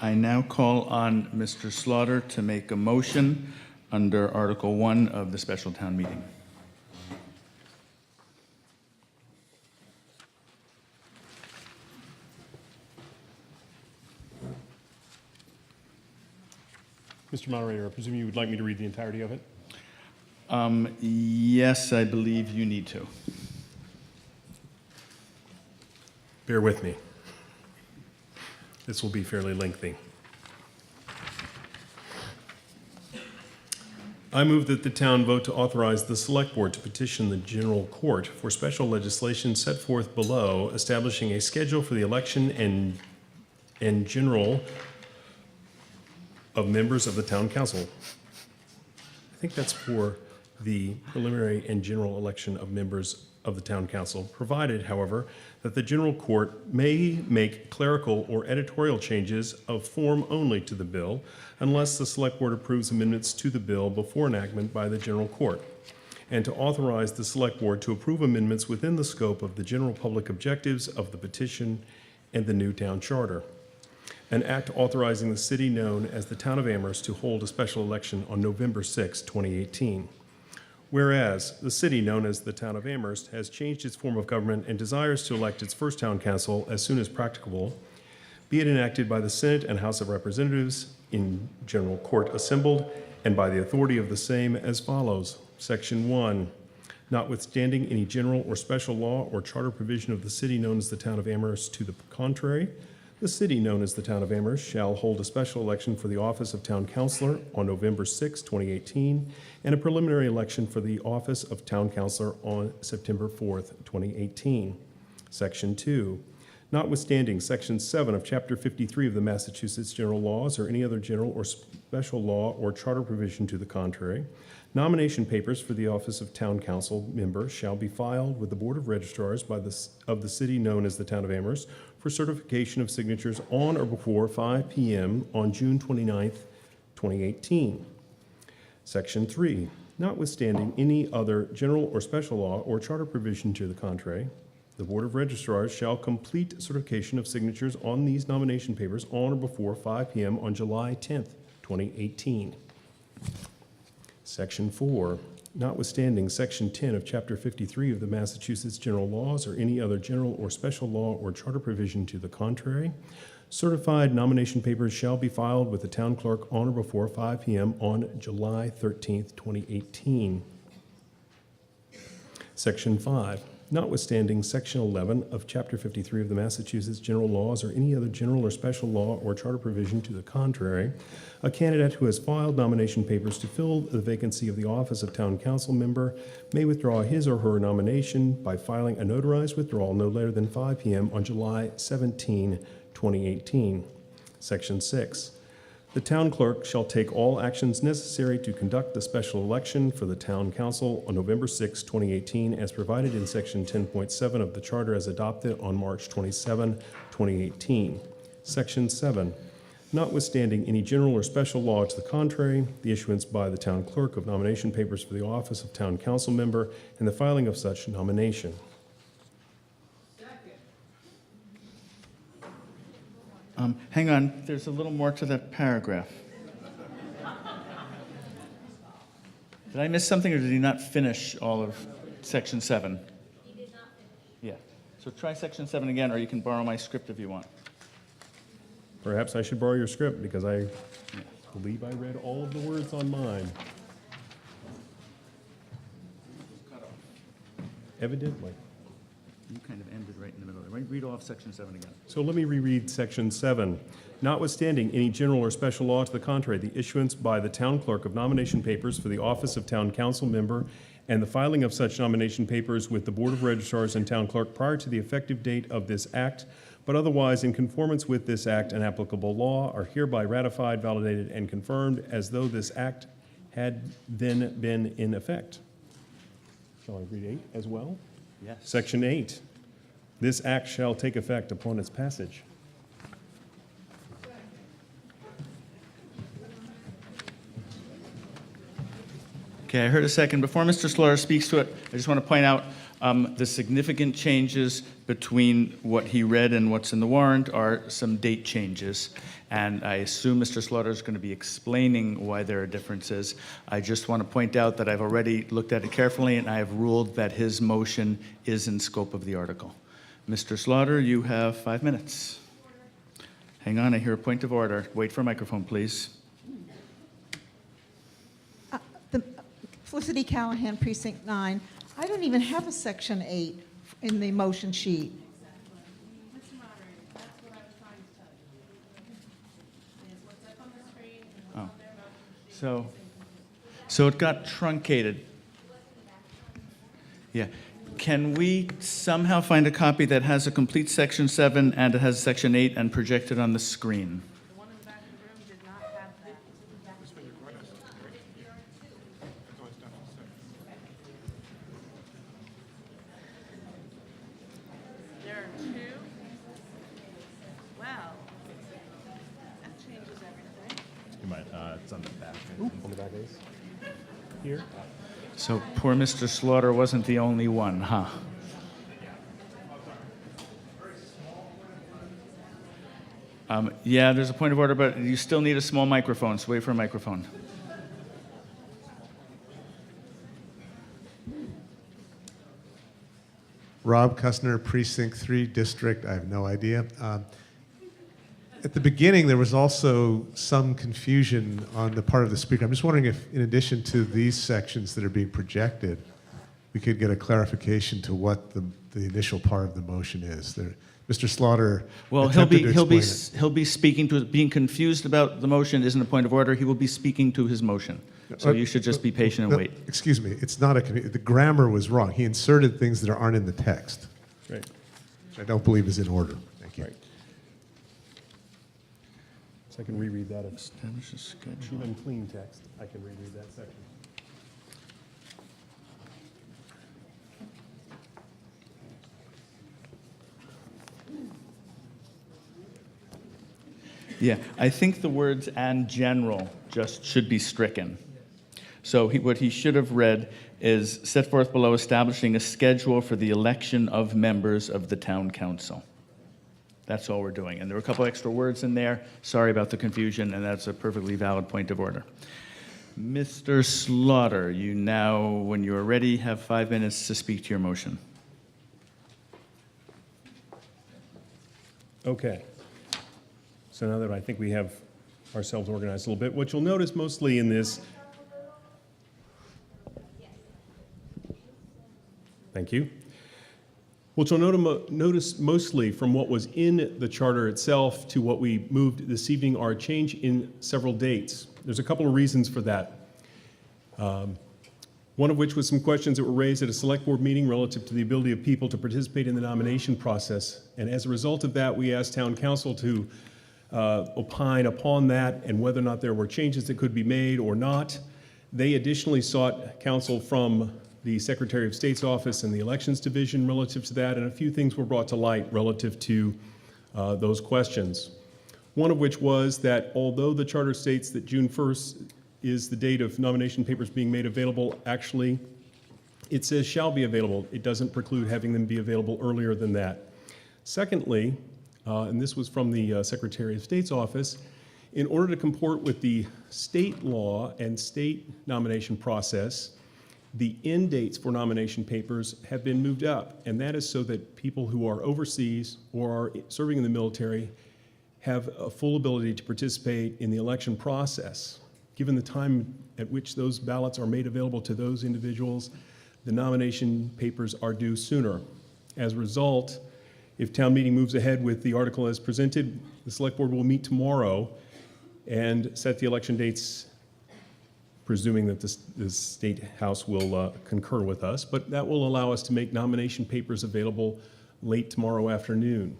I now call on Mr. Slaughter to make a motion under Article 1 of the special town meeting. Mr. Moderator, I presume you would like me to read the entirety of it? Yes, I believe you need to. Bear with me. This will be fairly lengthy. I move that the town vote to authorize the Select Board to petition the General Court for special legislation set forth below, establishing a schedule for the election and general of members of the Town Council. I think that's for the preliminary and general election of members of the Town Council, provided, however, that the General Court may make clerical or editorial changes of form only to the bill unless the Select Board approves amendments to the bill before enactment by the General Court, and to authorize the Select Board to approve amendments within the scope of the general public objectives of the petition and the new town charter. An act authorizing the city known as the Town of Amherst to hold a special election on November 6, 2018. Whereas the city known as the Town of Amherst has changed its form of government and desires to elect its first town council as soon as practicable, be it enacted by the Senate and House of Representatives in general court assembled and by the authority of the same as follows. Section 1. Notwithstanding any general or special law or charter provision of the city known as the Town of Amherst to the contrary, the city known as the Town of Amherst shall hold a special election for the office of Town Councilor on November 6, 2018, and a preliminary election for the office of Town Councilor on September 4, 2018. Section 2. Notwithstanding Section 7 of Chapter 53 of the Massachusetts General Laws or any other general or special law or charter provision to the contrary, nomination papers for the office of Town Council member shall be filed with the Board of Registrars of the city known as the Town of Amherst for certification of signatures on or before 5 p.m. on June 29, 2018. Section 3. Notwithstanding any other general or special law or charter provision to the contrary, the Board of Registrars shall complete certification of signatures on these nomination papers on or before 5 p.m. on July 10, 2018. Section 4. Notwithstanding Section 10 of Chapter 53 of the Massachusetts General Laws or any other general or special law or charter provision to the contrary, certified nomination papers shall be filed with the town clerk on or before 5 p.m. on July 13, 2018. Section 5. Notwithstanding Section 11 of Chapter 53 of the Massachusetts General Laws or any other general or special law or charter provision to the contrary, a candidate who has filed nomination papers to fill the vacancy of the office of Town Council member may withdraw his or her nomination by filing a notarized withdrawal no later than 5 p.m. on July 17, 2018. Section 6. The town clerk shall take all actions necessary to conduct the special election for the town council on November 6, 2018, as provided in Section 10.7 of the Charter as adopted on March 27, 2018. Section 7. Notwithstanding any general or special law to the contrary, the issuance by the town clerk of nomination papers for the office of town council member and the filing of such nomination. Hang on, there's a little more to that paragraph. Did I miss something, or did he not finish all of Section 7? He did not finish. Yeah. So try Section 7 again, or you can borrow my script if you want. Perhaps I should borrow your script because I believe I read all of the words on mine. Evidently. You kind of ended right in the middle. Read off Section 7 again. So let me reread Section 7. Notwithstanding any general or special law to the contrary, the issuance by the town clerk of nomination papers for the office of town council member and the filing of such nomination papers with the Board of Registrars and town clerk prior to the effective date of this act, but otherwise in conformance with this act and applicable law, are hereby ratified, validated, and confirmed as though this act had then been in effect. Shall I read 8 as well? Yes. Section 8. This act shall take effect upon its passage. Okay, I heard a second. Before Mr. Slaughter speaks to it, I just want to point out The significant changes between what he read and what's in the warrant are some date changes. And I assume Mr. Slaughter is going to be explaining why there are differences. I just want to point out that I've already looked at it carefully, and I have ruled that his motion is in scope of the article. Mr. Slaughter, you have 5 minutes. Hang on, I hear a point of order. Wait for a microphone, please. Felicity Callahan, Precinct 9. I don't even have a Section 8 in the motion sheet. Mr. Moderator, that's what I was trying to tell you. It's what's up on the screen and what's on their motion sheet. So it got truncated. Yeah. Can we somehow find a copy that has a complete Section 7 and it has Section 8 and project it on the screen? The one in the back of the room did not have that. There are two. Wow. That changes everything. You might, it's on the back. On the back is? Here? So poor Mr. Slaughter wasn't the only one, huh? Yeah, there's a point of order, but you still need a small microphone, so wait for a microphone. Rob Kussner, Precinct 3, District, I have no idea. At the beginning, there was also some confusion on the part of the speaker. I'm just wondering if, in addition to these sections that are being projected, we could get a clarification to what the initial part of the motion is. Mr. Slaughter Well, attempted to explain it. he'll be speaking to, being confused about the motion isn't a point of order. He will be speaking to his motion. So you should just be patient and wait. Excuse me, it's not the grammar was wrong. He inserted things that aren't in the text, Right. which I don't believe is in order. Thank you. Right. So I can reread that. If Establish a schedule. even clean text, I can reread that section. Yeah, I think the words "and general" just should be stricken. So what he should have read is set forth below establishing a schedule for the election of members of the town council. That's all we're doing. And there were a couple extra words in there. Sorry about the confusion, and that's a perfectly valid point of order. Mr. Slaughter, you now, when you are ready, have 5 minutes to speak to your motion. Okay. So now that I think we have ourselves organized a little bit, what you'll notice mostly in this. Thank you. What you'll notice mostly from what was in the charter itself to what we moved this evening are a change in several dates. There's a couple of reasons for that. One of which was some questions that were raised at a select board meeting relative to the ability of people to participate in the nomination process. And as a result of that, we asked town council to opine upon that and whether or not there were changes that could be made or not. They additionally sought counsel from the Secretary of State's office and the Elections Division relative to that, and a few things were brought to light relative to those questions. One of which was that although the charter states that June 1st is the date of nomination papers being made available, actually it says shall be available. It doesn't preclude having them be available earlier than that. Secondly, and this was from the Secretary of State's office, in order to comport with the state law and state nomination process, the end dates for nomination papers have been moved up, and that is so that people who are overseas or are serving in the military have a full ability to participate in the election process. Given the time at which those ballots are made available to those individuals, the nomination papers are due sooner. As a result, if town meeting moves ahead with the article as presented, the select board will meet tomorrow and set the election dates, presuming that the State House will concur with us, but that will allow us to make nomination papers available late tomorrow afternoon.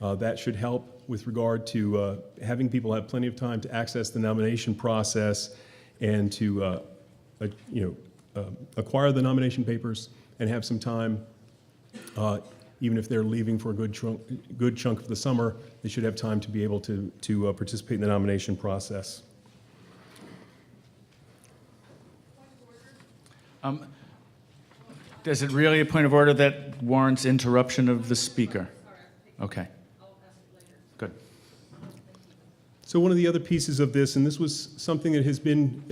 That should help with regard to having people have plenty of time to access the nomination process and to acquire the nomination papers and have some time, even if they're leaving for a good chunk of the summer, they should have time to be able to participate in the nomination process. Is it really a point of order that warrants interruption of the speaker? Okay. Good. So one of the other pieces of this, and this was something that has been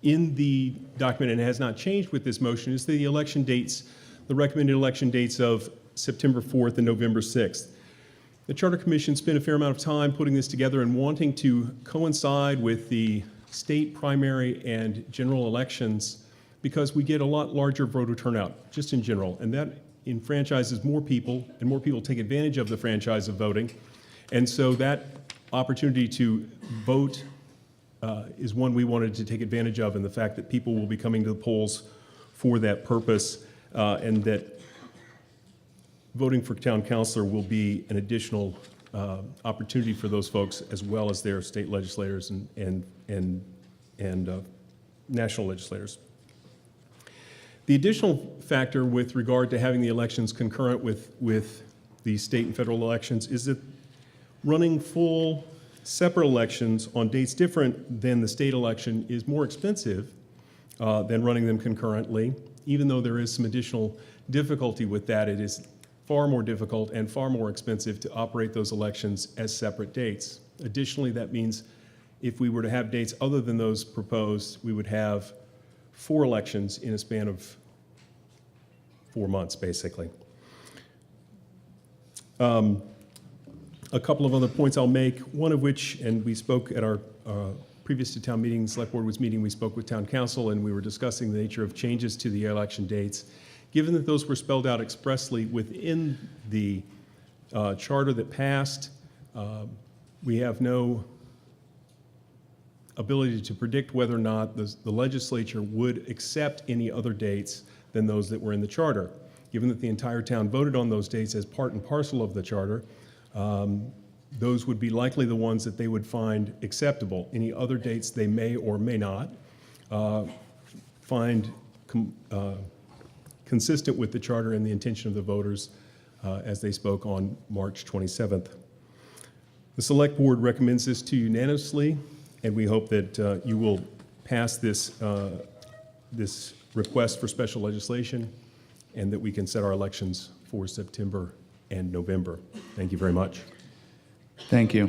in the document and has not changed with this motion, is the election dates, the recommended election dates of September 4th and November 6th. The Charter Commission spent a fair amount of time putting this together and wanting to coincide with the state primary and general elections because we get a lot larger voter turnout, just in general, and that enfranchises more people, and more people take advantage of the franchise of voting. And so that opportunity to vote is one we wanted to take advantage of, and the fact that people will be coming to the polls for that purpose, and that voting for town councilor will be an additional opportunity for those folks, as well as their state legislators and national legislators. The additional factor with regard to having the elections concurrent with the state and federal elections is that running full separate elections on dates different than the state election is more expensive than running them concurrently. Even though there is some additional difficulty with that, it is far more difficult and far more expensive to operate those elections as separate dates. Additionally, that means if we were to have dates other than those proposed, we would have 4 elections in a span of 4 months, basically. A couple of other points I'll make, one of which, and we spoke at our previous to town meeting, the select board was meeting, we spoke with town council, and we were discussing the nature of changes to the election dates. Given that those were spelled out expressly within the charter that passed, we have no ability to predict whether or not the legislature would accept any other dates than those that were in the charter. Given that the entire town voted on those dates as part and parcel of the charter, those would be likely the ones that they would find acceptable. Any other dates they may or may not find consistent with the charter and the intention of the voters as they spoke on March 27th. The Select Board recommends this to you unanimously, and we hope that you will pass this, this request for special legislation and that we can set our elections for September and November. Thank you very much. Thank you.